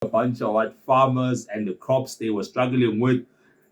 a bunch of what farmers and the crops they were struggling with,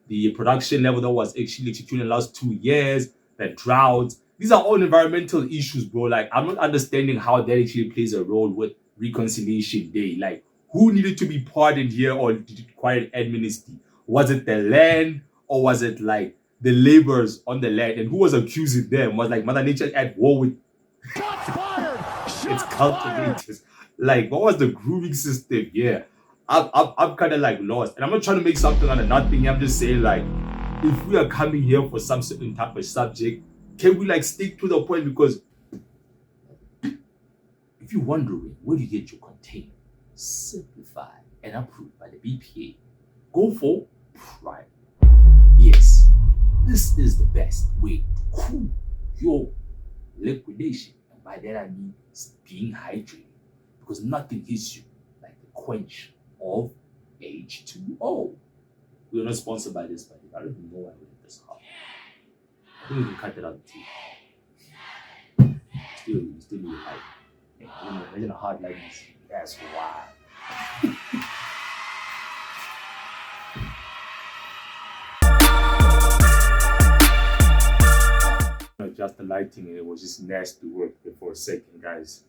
the production level that was actually executed in the last 2 years, the droughts. These are all environmental issues, bro. Like, I'm not understanding how that actually plays a role with Reconciliation Day. Like, who needed to be pardoned here, or did it require amnesty? Was it the land, or was it like the laborers on the land? And who was accusing them? Was like Mother Nature at war with its cultivators? Like, what was the grooming system? Yeah, I'm kind of like lost, and I'm not trying to make something out of nothing. I'm just saying, like, if we are coming here for some certain type of subject, can we like stick to the point? Because if you're wondering where you get your container, simplified and approved by the BPA, go for Prime. Yes, this is the best way to cool your liquidation, and by that I mean being hydrated, because nothing hits you like the quench of H2O. We are not sponsored by this, but I don't even know why we did this hard. I think we can cut it out the teeth. Still need hype. Imagine a hard like this. That's why. Just the lighting, and it was just nasty work there for a second, guys.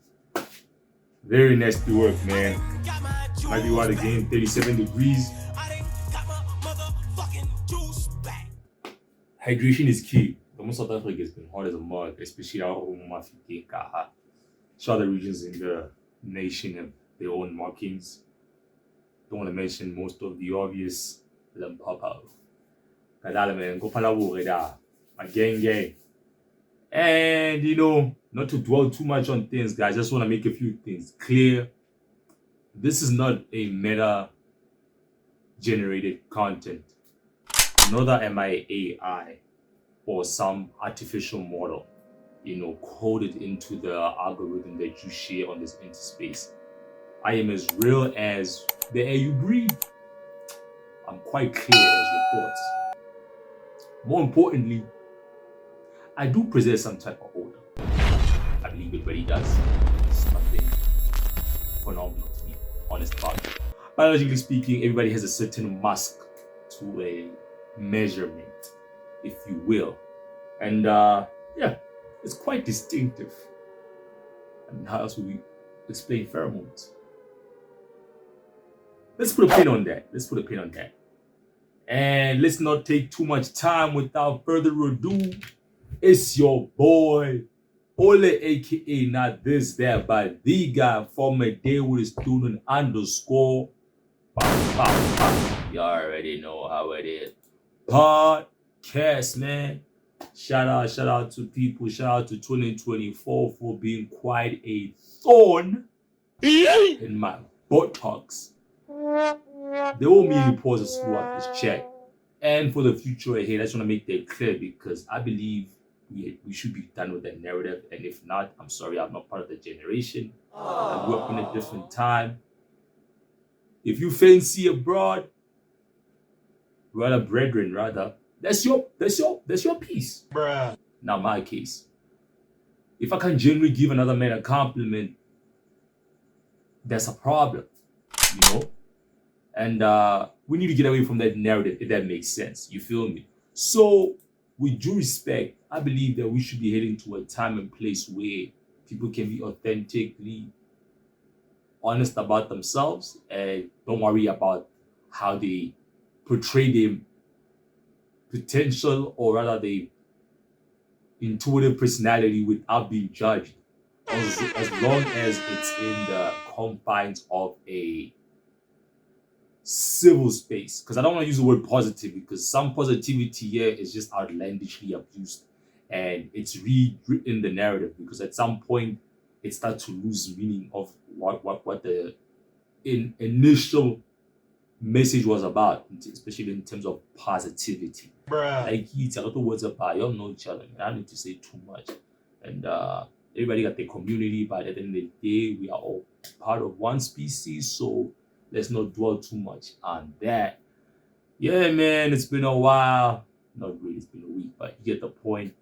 Very nasty work, man. Might be what again, 37 degrees. Hydration is key. The South Africa has been hot as a mug, especially our home Mafia. Shout out the regions in the nation have their own markings. Don't want to mention most of the obvious. Let them pop out. Kadala, man, go palabore da. A gang. And not to dwell too much on things, guys. I just want to make a few things clear. This is not a meta generated content. Neither am I AI or some artificial model, coded into the algorithm that you share on this interspace. I am as real as the air you breathe. I'm quite clear as your thoughts. More importantly, I do possess some type of order. I believe it really does. It's nothing phenomenal to be honest about it. Biologically speaking, everybody has a certain mask to a measurement, if you will. And yeah, it's quite distinctive. I mean, how else would we explain pheromones? Let's put a pin on that. And let's not take too much time. Without further ado, it's your boy, Ole, aka not this, that, but the guy from A.D.W.A.S student _ You already know how it is. Podcast, man. Shout out to people. Shout out to 2024 for being quite a thorn in my buttocks. There will be any pauses throughout this chat. And for the future ahead, I just want to make that clear, because I believe we should be done with that narrative. And if not, I'm sorry, I'm not part of the generation. I grew up in a different time. If you fancy abroad, brethren, that's your piece. Bruh. Not my case. If I can genuinely give another man a compliment, that's a problem, And we need to get away from that narrative, if that makes sense. You feel me? So, with due respect, I believe that we should be heading to a time and place where people can be authentically honest about themselves and don't worry about how they portray their potential, or rather their intuitive personality, without being judged, as long as it's in the confines of a civil space. Because I don't want to use the word positive, because some positivity here is just outlandishly abused, and it's rewritten the narrative, because at some point it starts to lose meaning of what the initial message was about, especially in terms of positivity. Bruh. Like, it's a lot of words about, you all know each other, man. I don't need to say too much. And everybody got their community, but at the end of the day, we are all part of one species, so let's not dwell too much on that. Yeah, man, it's been a while. Not really, it's been a week, but you get the point.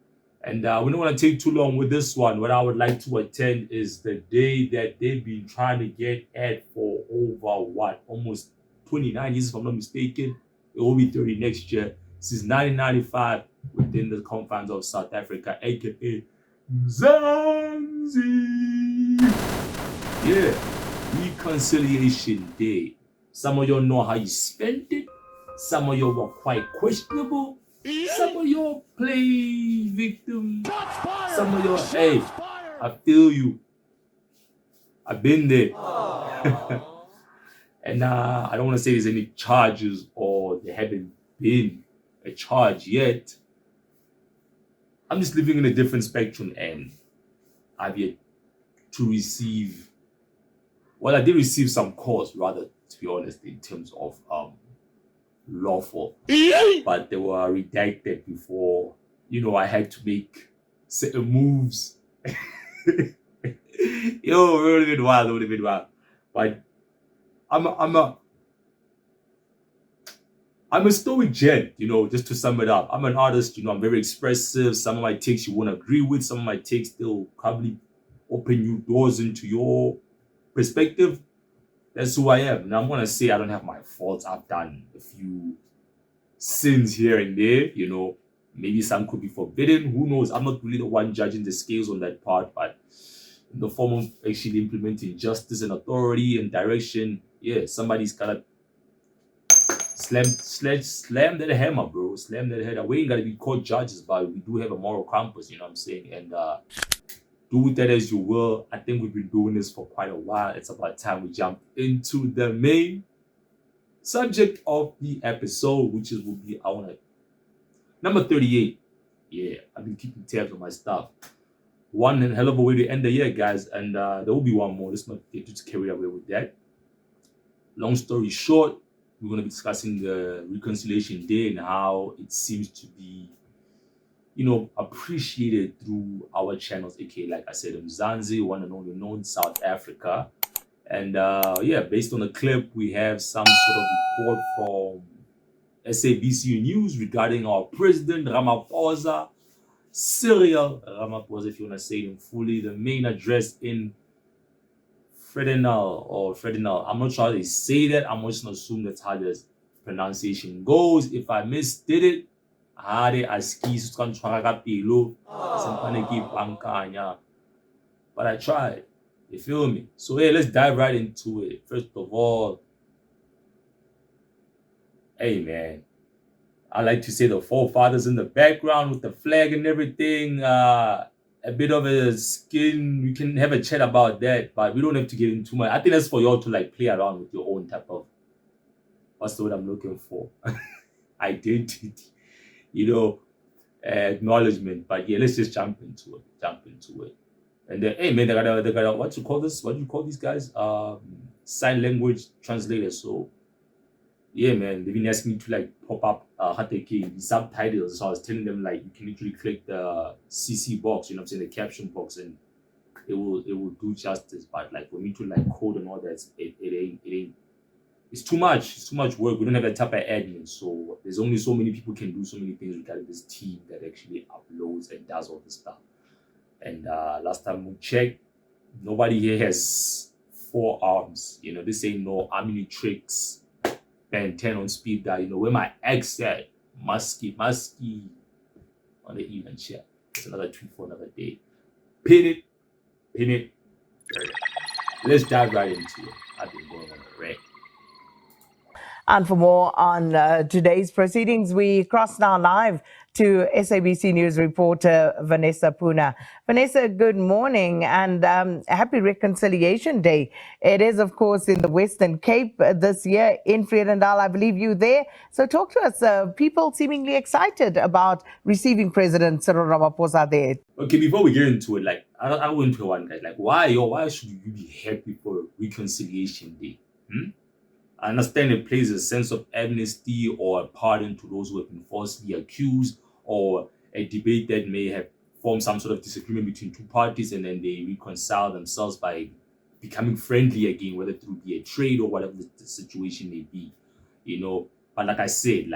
And we don't want to take too long with this one. What I would like to attend is the day that they've been trying to get at for over almost 29 years, if I'm not mistaken. It will be 30 next year. Since 1995, within the confines of South Africa, aka Zanzibar. Yeah, Reconciliation Day. Some of y'all know how you spent it. Some of y'all were quite questionable. Some of y'all play victim. Some of y'all, hey, I feel you. I've been there. And I don't want to say there's any charges or there haven't been a charge yet. I'm just living in a different spectrum and I've yet to receive, well, I did receive some calls, rather, to be honest, in terms of lawful, but they were redacted before, I had to make certain moves. It would have been wild, But I'm a stoic gent, just to sum it up. I'm an artist, I'm very expressive. Some of my takes you won't agree with. Some of my takes, they'll probably open you doors into your perspective. That's who I am. Now I'm gonna say I don't have my faults. I've done a few sins here and there, maybe some could be forbidden. Who knows? I'm not really the one judging the scales on that part, but in the form of actually implementing justice and authority and direction, yeah, somebody's gotta slam that hammer, bro. Slam that head. We ain't gotta be court judges, but we do have a moral compass, you know what I'm saying? And do with that as you will. I think we've been doing this for quite a while. It's about time we jump into the main subject of the episode, which will be our number 38. Yeah, I've been keeping tabs on my stuff. One hell of a way to end the year, guys, and there will be one more. Let's not get too carried away with that. Long story short, we're going to be discussing the Reconciliation Day and how it seems to be, appreciated through our channels, aka, like I said, Mzansi, one and only known South Africa. And based on the clip, we have some sort of report from SABC News regarding our president, Ramaphosa, Cyril Ramaphosa, if you want to say it fully, the main address in Fredinal. I'm not sure how they say that. I'm just going to assume that's how the pronunciation goes. If I misdid it, but I tried. You feel me? So hey, let's dive right into it. First of all, hey man, I like to say the forefathers in the background with the flag and everything. A bit of a skin. We can have a chat about that, but we don't have to get into much. I think that's for y'all to play around with your own type of, what's the word I'm looking for? Identity, acknowledgement. But yeah, let's just jump into it. And then, hey man, they got what you call this? What do you call these guys? Sign language translators. So yeah, man, they've been asking me to pop up the subtitles. So I was telling them you can literally click the CC box, the caption box, and it will do justice. But for me to code and all that, it ain't. It's too much. It's too much work. We don't have that type of admin. So there's only so many people can do so many things regarding this team that actually uploads and does all this stuff. And last time we checked, nobody here has 4 arms. This ain't no army tricks. Ben 10 on speed dial. Where my ex at? Musky on the even chat. It's another tweet for another day. Pin it. Let's dive right into it. I've been going on a wreck. And for more on today's proceedings, we cross now live to SABC News reporter Vanessa Puna. Vanessa, good morning and happy Reconciliation Day. It is, of course, in the Western Cape this year in Vredendal. I believe you there. So talk to us. People seemingly excited about receiving President Cyril Ramaphosa there. Okay, before we get into it, I went to one guy. Why should you be happy for Reconciliation Day? I understand it plays a sense of amnesty or a pardon to those who have been falsely accused, or a debate that may have formed some sort of disagreement between two parties and then they reconcile themselves by becoming friendly again, whether through be a trade or whatever the situation may be. But like I said,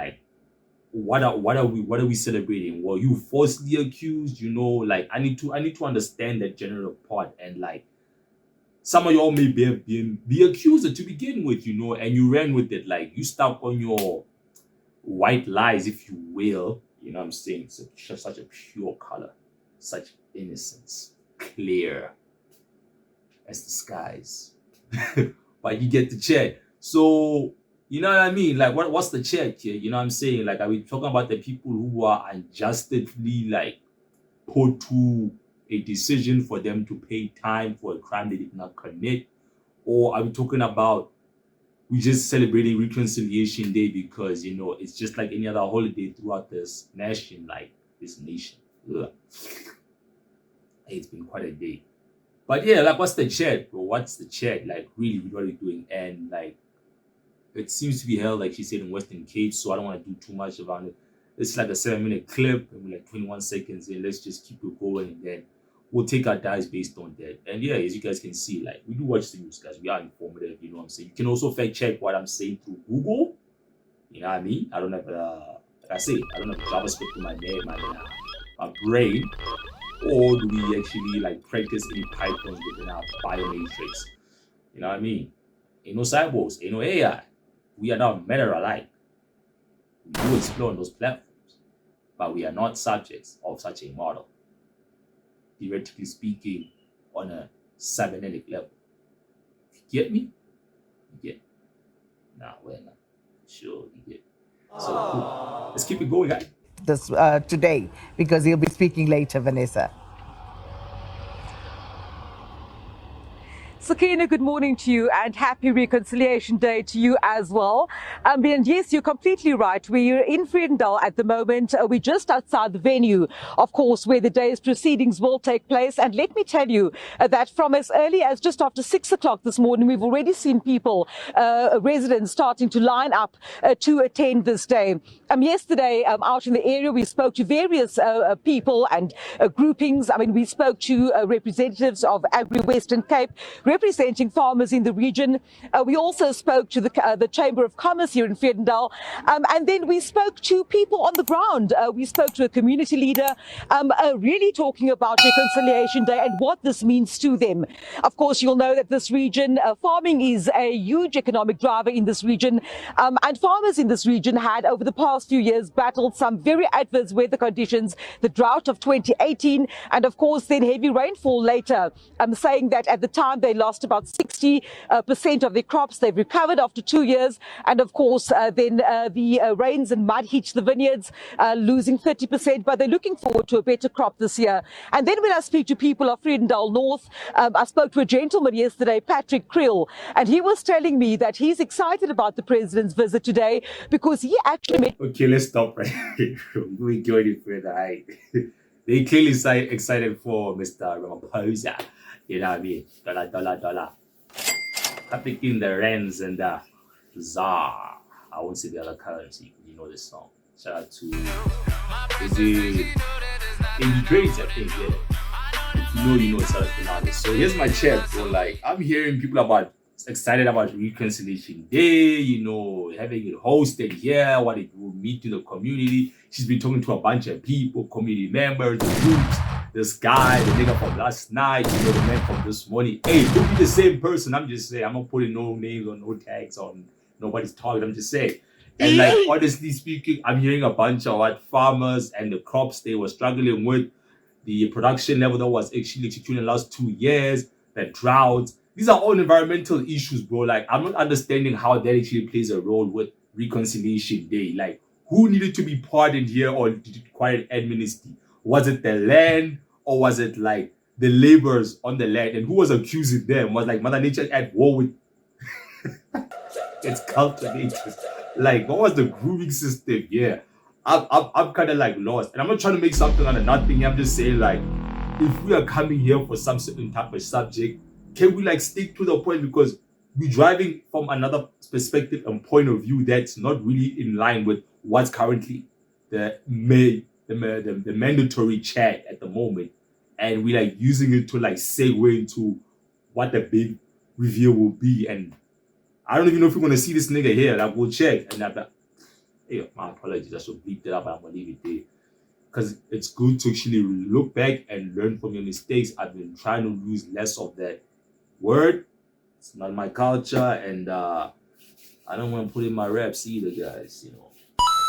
what are we celebrating? Well, you falsely accused, like I need to understand that general part, and like some of y'all may be accused to begin with, and you ran with it, like you stuck on your white lies, if you will. You know what I'm saying? Such a pure color, such innocence, clear as the skies. But you get the check. So, you know what I mean? Like, what's the check here? You know what I'm saying? Like, are we talking about the people who are unjustly, like, put to a decision for them to pay time for a crime they did not commit? Or are we talking about we just celebrating Reconciliation Day because, it's just like any other holiday throughout this nation, like this nation? Ugh. Hey, it's been quite a day. But yeah, like, what's the chat, bro? What's the chat? Like, really, what are we doing? And like, it seems to be held, like she said, in Western Cape, so I don't want to do too much about it. It's like a 7-minute clip, and we're like 21 seconds in. Let's just keep it going, and then we'll take our dives based on that. And yeah, as you guys can see, like, we do watch the news, guys. We are informative, you know what I'm saying? You can also fact check what I'm saying through Google. You know what I mean? I don't have, like I say, I don't have JavaScript in my brain. Or do we actually like practice any Pythons within our biomatrix? You know what I mean? Ain't no cyborgs, ain't no AI. We are not men are alike. We do explore on those platforms, but we are not subjects of such a model. Theoretically speaking, on a cybernetic level. You get me? You get? Nah, we're not. Sure, you get. So cool. Let's keep it going, guys. This today, because he'll be speaking later, Vanessa. Sakina, good morning to you and happy Reconciliation Day to you as well. And yes, you're completely right. We're in Vredendal at the moment. We're just outside the venue, of course, where the day's proceedings will take place. And let me tell you that from as early as just after 6 o'clock this morning, we've already seen people, residents starting to line up to attend this day. Yesterday, out in the area, we spoke to various people and groupings. I mean, we spoke to representatives of Agri-Western Cape, representing farmers in the region. We also spoke to the Chamber of Commerce here in Vredendal, and then we spoke to people on the ground. We spoke to a community leader, really talking about Reconciliation Day and what this means to them. Of course, you'll know that this region, farming is a huge economic driver in this region, and farmers in this region had, over the past few years, battled some very adverse weather conditions, the drought of 2018, and of course, then heavy rainfall later, saying that at the time they lost about 60% of their crops. They've recovered after 2 years. And of course, then the rains and mud hit the vineyards, losing 30%. But they're looking forward to a better crop this year. And then when I speak to people of Vredendal North, I spoke to a gentleman yesterday, Patrick Kriel, and he was telling me that he's excited about the president's visit today because he actually met... Okay, let's stop right here. We're going any further. They clearly excited for Mr. Ramaphosa. You know what I mean? Dollar. Copying in the rands and the ZAR. I won't say the other currency. You know this song. Shout out to A.D.W.A.S, I think, yeah. If you know it's out of artist. So here's my chat. So like, I'm hearing people excited about Reconciliation Day, having it hosted here, what it will mean to the community. She's been talking to a bunch of people, community members, groups. This guy, the nigga from last night, the man from this morning. Hey, could be the same person. I'm just saying, I'm not putting no names or no tags on nobody's target. I'm just saying. And like, honestly speaking, I'm hearing a bunch of what farmers and the crops they were struggling with, the production level that was actually executed in the last 2 years, the drought. These are all environmental issues, bro. Like, I'm not understanding how that actually plays a role with Reconciliation Day. Like, who needed to be pardoned here or did it require amnesty? Was it the land or was it like the laborers on the land? And who was accusing them? Was like Mother Nature at war with its cultivators? Like, what was the grooming system? Yeah, I'm kind of like lost. And I'm not trying to make something out of nothing. I'm just saying, like, if we are coming here for some certain type of subject, can we like stick to the point, because we're driving from another perspective and point of view that's not really in line with what's currently the mandatory chat at the moment, and we like using it to like segue into what the big reveal will be. And I don't even know if we're gonna see this nigga here. Like, we'll check. And Hey, my apologies. I should bleep that up, but I'm gonna leave it there. Because it's good to actually look back and learn from your mistakes. I've been trying to use less of that word. It's not my culture, and I don't want to put in my reps either, guys. You know,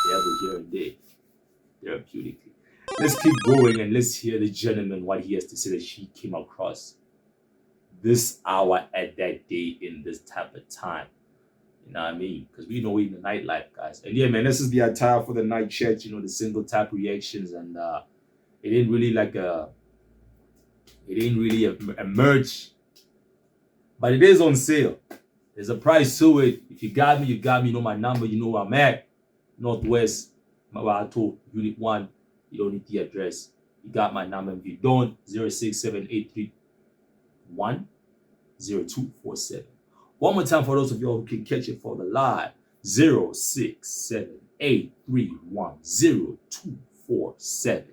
devil here and there, therapeutically. Let's keep going and let's hear the gentleman what he has to say that she came across this hour at that day in this type of time. You know what I mean? Because we know we in the nightlife, guys. And yeah, man, this is the attire for the night chat, you know, the single tap reactions. And it didn't really emerge. But it is on sale. There's a price to it. If you got me, you got me. You know my number, you know where I'm at. Northwest, Marato, Unit 1. You don't need the address. You got my number. If you don't, 06783-10247. One more time for those of y'all who can catch it for the live. 06783-10247.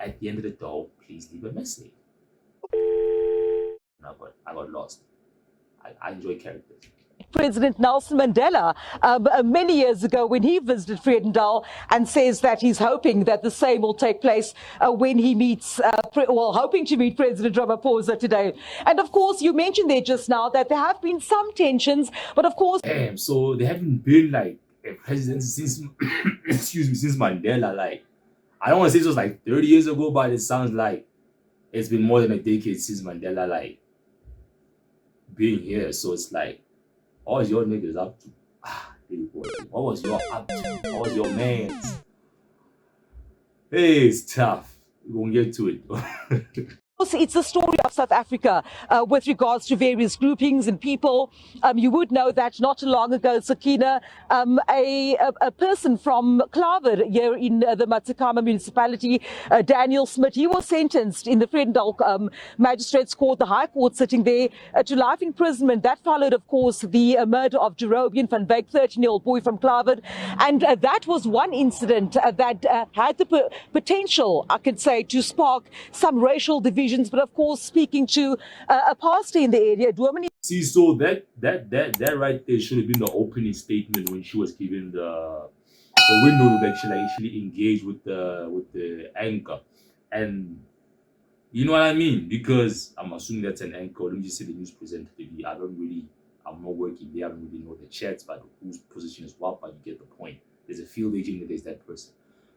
At the end of the day, please leave a message. No, but I got lost. I enjoy characters. President Nelson Mandela many years ago when he visited Vredendal, and says that he's hoping that the same will take place when he meets, hoping to meet President Ramaphosa today. And of course, you mentioned there just now that there have been some tensions, but of course... Damn, so there haven't been like a president since, since Mandela. Like, I don't want to say it was like 30 years ago, but it sounds like it's been more than a decade since Mandela, like, being here. So it's like, what was your niggas up to? What was your up to? What was your man's? Hey, it's tough. We won't get to it. It's the story of South Africa with regards to various groupings and people. You would know that not too long ago, Sakina, a person from Klaver here in the Matsakama municipality, Daniel Smith, he was sentenced in the Vredendal Magistrates Court, the High Court sitting there, to life imprisonment. That followed, of course, the murder of Jerobian van Wyk, 13-year-old boy from Klaver. And that was one incident that had the potential, I could say, to spark some racial division. But of course, speaking to a pastor in the area, A.D.W.A.S. See, so that right there should have been the opening statement when she was given the window to actually engage with the anchor, and you know what I mean, because I'm assuming that's an anchor. Let me just say the news presenter. I'm not working there. I don't really know the chats, but whose position is what. But you get the point. There's a field agent and there's that person.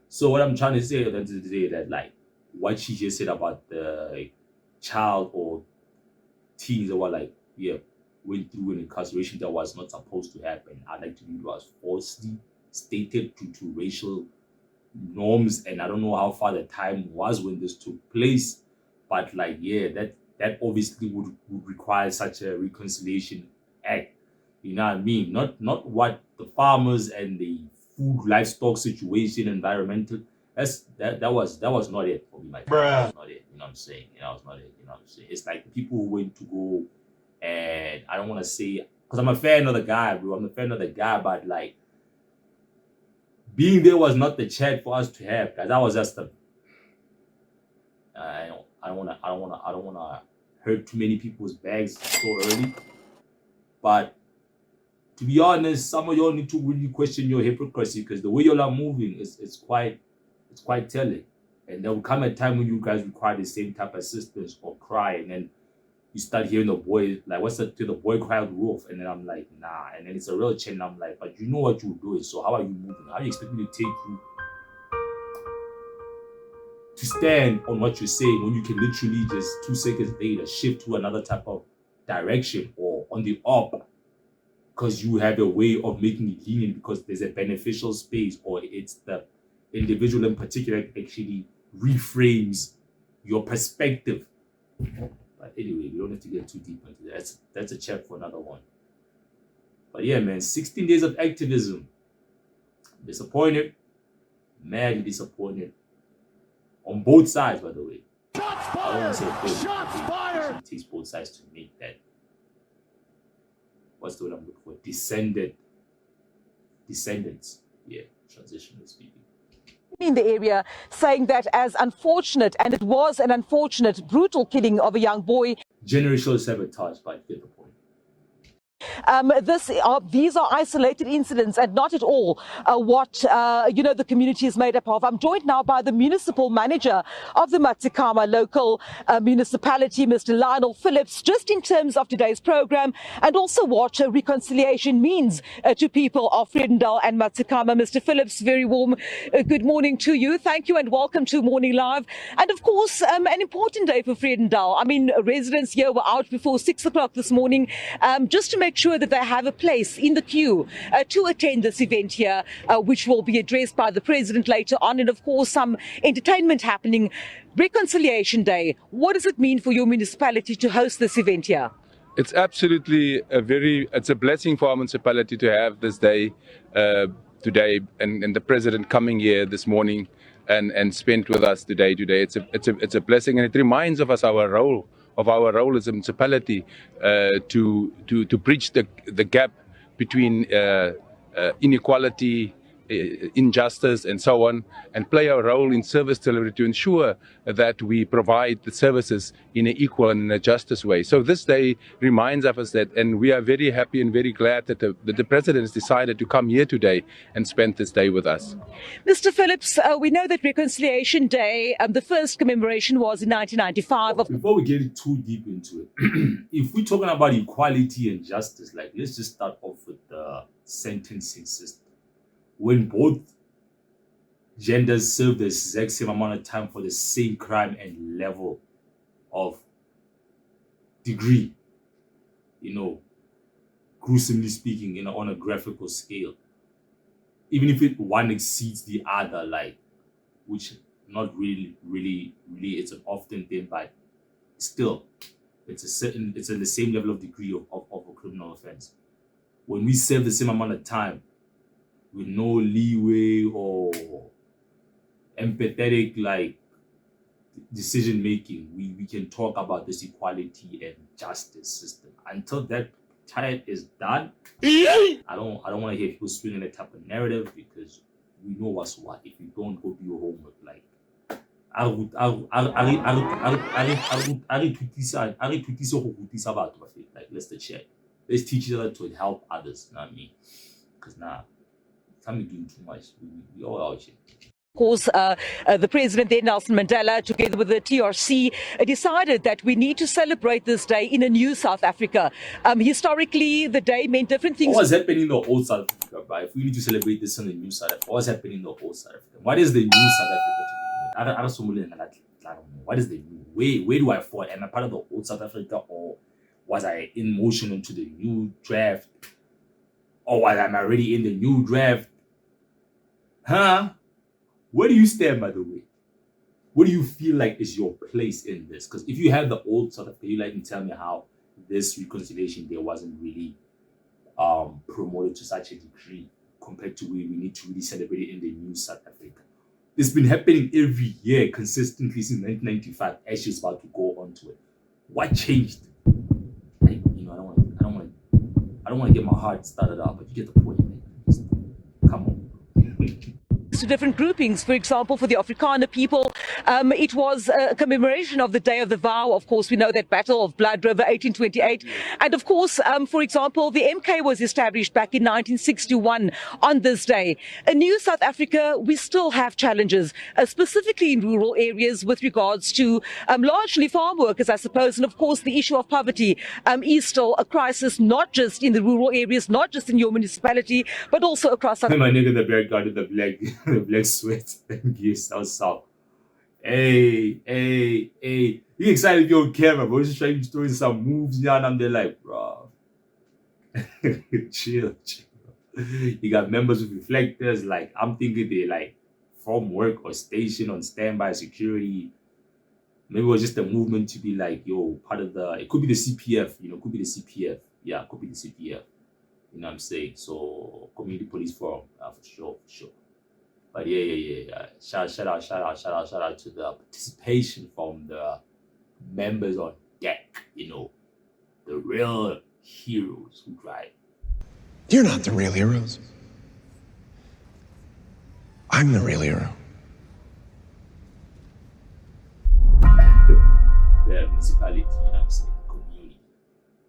So what I'm trying to say at the end of the day, that like, what she just said about the child or teens or what, like, yeah, went through an incarceration that was not supposed to happen. I'd like to believe it was falsely stated due to racial norms, and I don't know how far the time was when this took place, but like, yeah, that obviously would require such a reconciliation act. You know what I mean? Not what the farmers and the food livestock situation, environmental. That was not it for me, my friend. That was not it. You know what I'm saying? That was not it. You know what I'm saying? It's like the people who went to go, and I don't want to say, because I'm a fan of the guy, bro. I'm a fan of the guy, but like, being there was not the chat for us to have, guys. That was just the. I don't wanna hurt too many people's bags so early, but to be honest, some of y'all need to really question your hypocrisy, because the way y'all are moving is quite telling. And there will come a time when you guys require the same type of assistance or cry, and then you start hearing the boy, like, what's that, till the boy cried wolf, and then I'm like, nah, and then it's a real change. I'm like, but you know what you're doing, so how are you moving? How do you expect me to take you to stand on what you're saying when you can literally just 2 seconds later shift to another type of direction or on the up, because you have a way of making it lenient because there's a beneficial space, or it's the individual in particular actually reframes your perspective. But anyway, we don't have to get too deep into that. That's a chat for another one. But yeah, man, 16 days of activism. Disappointed, madly disappointed. On both sides, by the way. Shots fired! I don't want to say Shots fired! It takes both sides to make that. What's the word I'm looking for? Descendants. Yeah, transitionally speaking. In the area, saying that as unfortunate, and it was an unfortunate, brutal killing of a young boy. Generational sabotage, but get the point. These are isolated incidents and not at all what the community is made up of. I'm joined now by the municipal manager of the Matsikama local municipality, Mr. Lionel Phillips, just in terms of today's program and also what reconciliation means to people of Vredendal and Matsikama. Mr. Phillips, very warm good morning to you. Thank you and welcome to Morning Live. And of course, an important day for Vredendal. I mean, residents here were out before 6 o'clock this morning just to make sure that they have a place in the queue to attend this event here, which will be addressed by the president later on. And of course, some entertainment happening. Reconciliation Day. What does it mean for your municipality to host this event here? It's absolutely it's a blessing for our municipality to have this day today, and the president coming here this morning and spent with us today. It's a blessing, and it reminds of us our role as a municipality to bridge the gap between inequality, injustice and so on, and play our role in service delivery to ensure that we provide the services in an equal and a justice way. So this day reminds us that, and we are very happy and very glad that the president has decided to come here today and spend this day with us. Mr. Phillips, we know that Reconciliation Day, the first commemoration was in 1995. Before we get too deep into it, if we're talking about equality and justice, like, let's just start off with the sentencing system. When both genders serve the exact same amount of time for the same crime and level of degree, gruesomely speaking, on a graphical scale, even if one exceeds the other, like, which not really, it's an often thing, but still, it's in the same level of degree of a criminal offense. When we serve the same amount of time, with no leeway or empathetic like decision making, we can talk about this equality and justice system. Until that time is done, I don't want to hear people swinging that type of narrative, because we know what's what. If you don't go do your homework, like let's the check. Let's teach each other to help others, you know what I mean? Because can't be doing too much. We all out here. Of course, the president then, Nelson Mandela, together with the TRC, decided that we need to celebrate this day in a new South Africa. Historically, the day meant different things. What's happening in the old South Africa, bro? If we need to celebrate this in the new South Africa, what's happening in the old South Africa? What is the new South Africa? I don't know. What is the new? Where do I fall? Am I part of the old South Africa, or was I in motion into the new draft? Or was I already in the new draft? Huh? Where do you stand, by the way? What do you feel like is your place in this? Because if you have the old South Africa, you like to tell me how this Reconciliation Day wasn't really promoted to such a degree compared to where we need to really celebrate it in the new South Africa. It's been happening every year consistently since 1995. As she's about to go on to it. What changed? Like, I don't want to get my heart started out, but you get the point. Come on. To different groupings. For example, for the Afrikaner people, it was a commemoration of the Day of the Vow. Of course, we know that Battle of Blood River, 1828. And of course, for example, the MK was established back in 1961 on this day. In New South Africa, we still have challenges, specifically in rural areas with regards to largely farm workers, I suppose. And of course, the issue of poverty is still a crisis, not just in the rural areas, not just in your municipality, but also across South My nigga, the bear guard with the black sweat and gears south. Hey, you excited if you're on camera, bro? Just trying to throw some moves, yeah, and I'm there like, bro. chill. You got members with reflectors, like, I'm thinking they like from work or station on standby security. Maybe it was just a movement to be like, yo, part of it could be the CPF, could be the CPF. Yeah, it could be the CPF. You know what I'm saying? So, community police forum, for sure. But yeah. Shout out to the participation from the members on deck, the real heroes who drive. You're not the real heroes. I'm the real hero. The municipality, community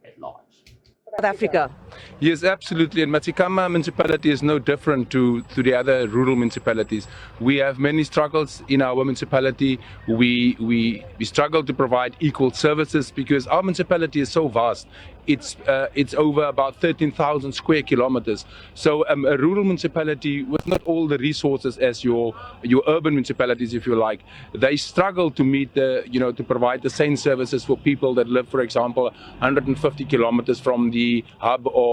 at large. But South Africa. Yes, absolutely. And Matsikama municipality is no different to the other rural municipalities. We have many struggles in our municipality. We struggle to provide equal services because our municipality is so vast. It's over about 13,000 square kilometers. So a rural municipality with not all the resources as your urban municipalities, if you like, they struggle to meet to provide the same services for people that live, for example, 150 kilometers from the hub or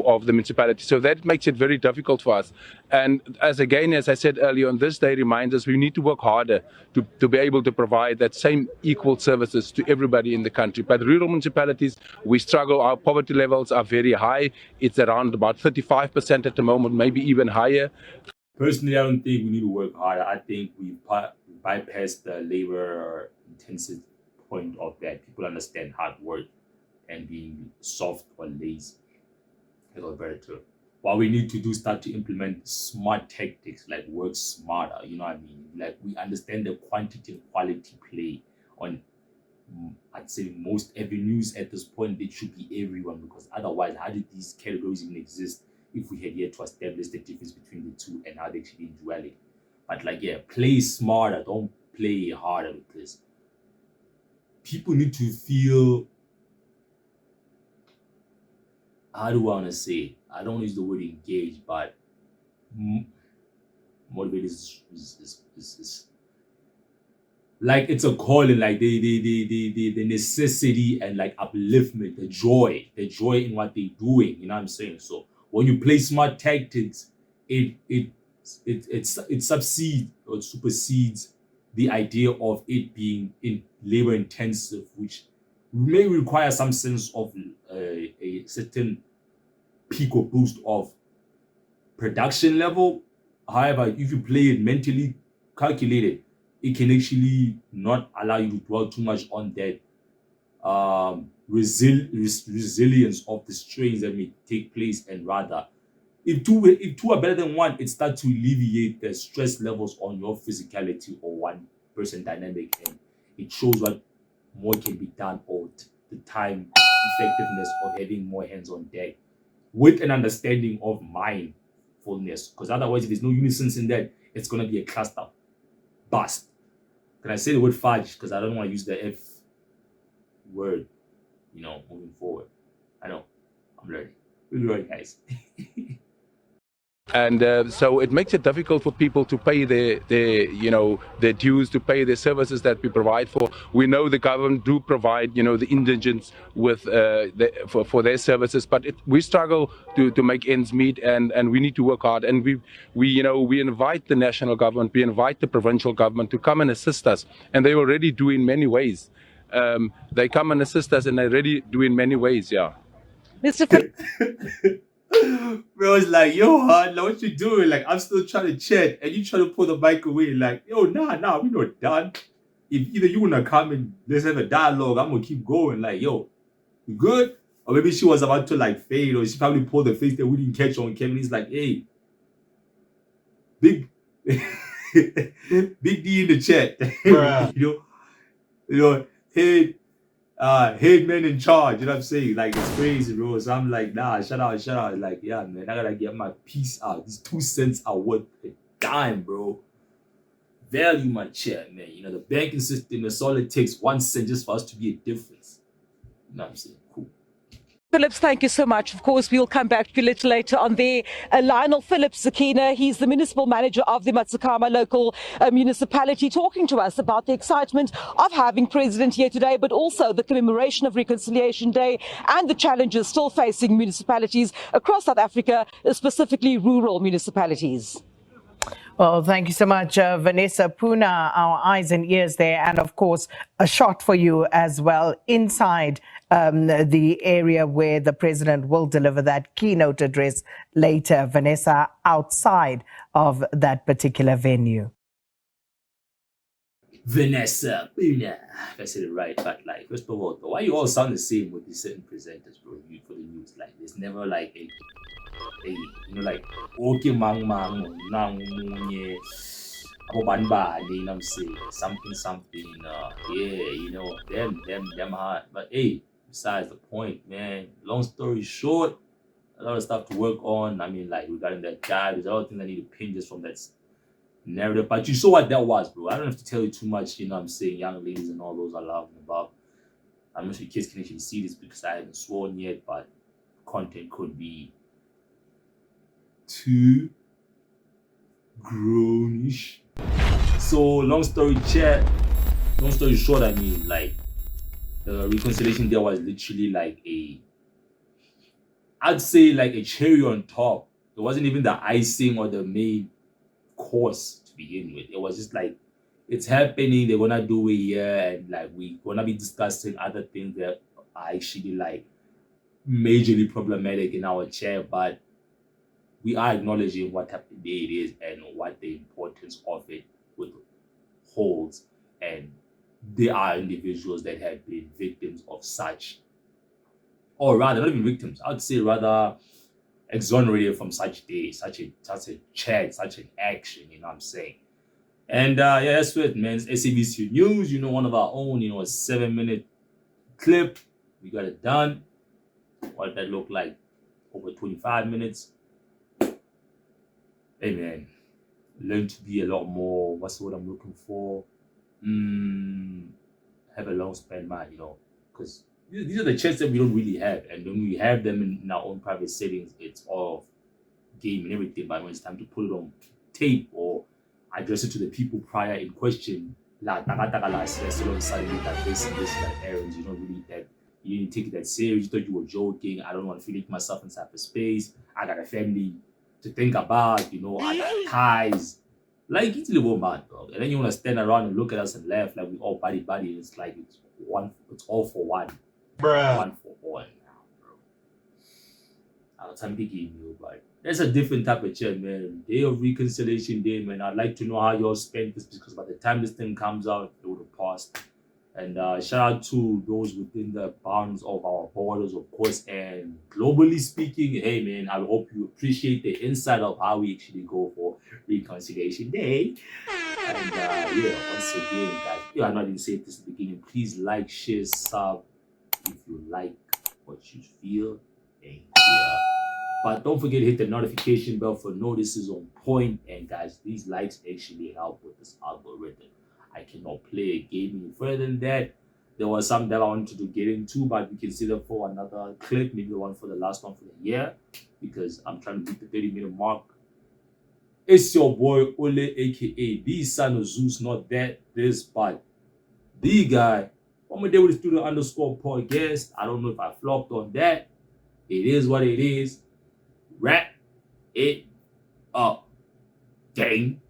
of the municipality. So that makes it very difficult for us. And as I said earlier on, this day reminds us we need to work harder to be able to provide that same equal services to everybody in the country. But rural municipalities, we struggle. Our poverty levels are very high. It's around about 35% at the moment, maybe even higher. Personally, I don't think we need to work harder. I think we bypassed the labor intensive point of that. People understand hard work and being soft or lazy. That's a better term. What we need to do is start to implement smart tactics, like work smarter. You know what I mean? Like we understand the quantity and quality play on, I'd say, most avenues at this point. It should be everyone, because otherwise, how did these categories even exist if we had yet to establish the difference between the two and how they actually in duality? But like, yeah, play smarter, don't play harder, because people need to feel, how do I want to say? I don't use the word engage, but motivated is like it's a calling, like the necessity and like upliftment, the joy in what they're doing. You know what I'm saying? So when you play smart tactics, it subsedes or supersedes the idea of it being in labor intensive, which may require some sense of a certain peak or boost of production level. However, if you play it mentally calculated, it can actually not allow you to dwell too much on that resilience of the strains that may take place, and rather, if two are better than one, it starts to alleviate the stress levels on your physicality or one person dynamic, and it shows what more can be done, or the time effectiveness of having more hands on deck with an understanding of mindfulness. Because otherwise, if there's no unison in that, it's going to be a cluster bust. Can I say the word fudge? Because I don't want to use the F word, moving forward. I know, I'm learning. We're learning, guys. And so it makes it difficult for people to pay their dues, to pay their services that we provide for. We know the government do provide, the indigents with for their services, but we struggle to make ends meet, and we need to work hard. And we invite the national government, we invite the provincial government to come and assist us, and they already do in many ways. They come and assist us, and they already do in many ways. Yeah. Mr. Bro, it's like, yo, like, what you doing? Like, I'm still trying to chat, and you trying to pull the mic away. Like, yo, nah, we not done. If either you wanna come and let's have a dialogue, I'm gonna keep going. Like, yo, you good? Or maybe she was about to like fade, or she probably pulled the face that we didn't catch on Kevin. He's like, hey, big big D in the chat. Hey, head man in charge, you know what I'm saying? Like, it's crazy, bro. So I'm like, nah, shut out. Like, yeah, man, I gotta get my piece out. These 2 cents are worth a dime, bro. Value my chair, man. The banking system, that's all it takes, 1 cent just for us to be a difference. You know what I'm saying? Cool. Phillips, thank you so much. Of course, we'll come back to you a little later on there. Lionel Phillips Zakina, he's the municipal manager of the Matsikama local municipality, talking to us about the excitement of having President here today, but also the commemoration of Reconciliation Day and the challenges still facing municipalities across South Africa, specifically rural municipalities. Well, thank you so much, Vanessa Puna, our eyes and ears there. And of course, a shot for you as well inside the area where the president will deliver that keynote address later. Vanessa, outside of that particular venue. Vanessa Puna. If I said it right, but like, first of all, why you all sound the same with these certain presenters, bro, for the news? Like, there's never like like, okay, mang, nang, you know what I'm saying? Something, them hard. But hey, besides the point, man. Long story short, a lot of stuff to work on. I mean, like regarding that guy, there's a lot of things I need to pin just from that narrative. But you saw what that was, bro. I don't have to tell you too much, you know what I'm saying? Young ladies and all those are laughing about. I'm not sure kids can actually see this because I haven't sworn yet, but content could be too grownish. So long story short, I mean, like the reconciliation there was literally like I'd say like a cherry on top. It wasn't even the icing or the main course to begin with. It was just like it's happening, they're gonna do it here, and like we're gonna be discussing other things that are actually like majorly problematic in our chair, but we are acknowledging what happened there it is and what the importance of it with holds. And there are individuals that have been victims of such, or rather not even victims, I would say rather exonerated from such days, such a chat, such an action, you know what I'm saying? And yeah, that's it, man. It's SABC News, you know, one of our own, you know, a 7-minute clip. We got it done. What did that look like? Over 25 minutes. Hey, man. Learn to be a lot more, what's the word I'm looking for? Have a long span mind, you know, because these are the chats that we don't really have. And when we have them in our own private settings, it's all game and everything. But when it's time to put it on tape or address it to the people prior in question, all of a sudden you got this and this, you got errands, you don't really that, you didn't take it that serious, you thought you were joking. I don't want to feel like myself inside the space. I got a family to think about, you know, I got ties. Like it's a little man, dog. And then you want to stand around and look at us and laugh like we all buddy. It's like it's all for one. Bruh. One for all now, bro. I'm picking you, but that's a different type of chat, man. Day of Reconciliation Day, man. I'd like to know how y'all spent this because by the time this thing comes out, it would have passed. And shout out to those within the bounds of our borders, of course. And globally speaking, hey, man, I hope you appreciate the insight of how we actually go for Reconciliation Day. And yeah, once again, guys, I'm not even saying this at the beginning. Please like, share, sub if you like what you feel and hear. But don't forget to hit the notification bell for notices on point. And guys, these likes actually help with this algorithm. I cannot play a game any further than that. There was some that I wanted to get into, but we can save it for another clip, maybe the one for the last one for the year, because I'm trying to beat the 30-minute mark. It's your boy Ole, aka the son of Zeus, not that, this, but the guy. One more day with the studio_podcast. I don't know if I flopped on that. It is what it is. Wrap it up, gang.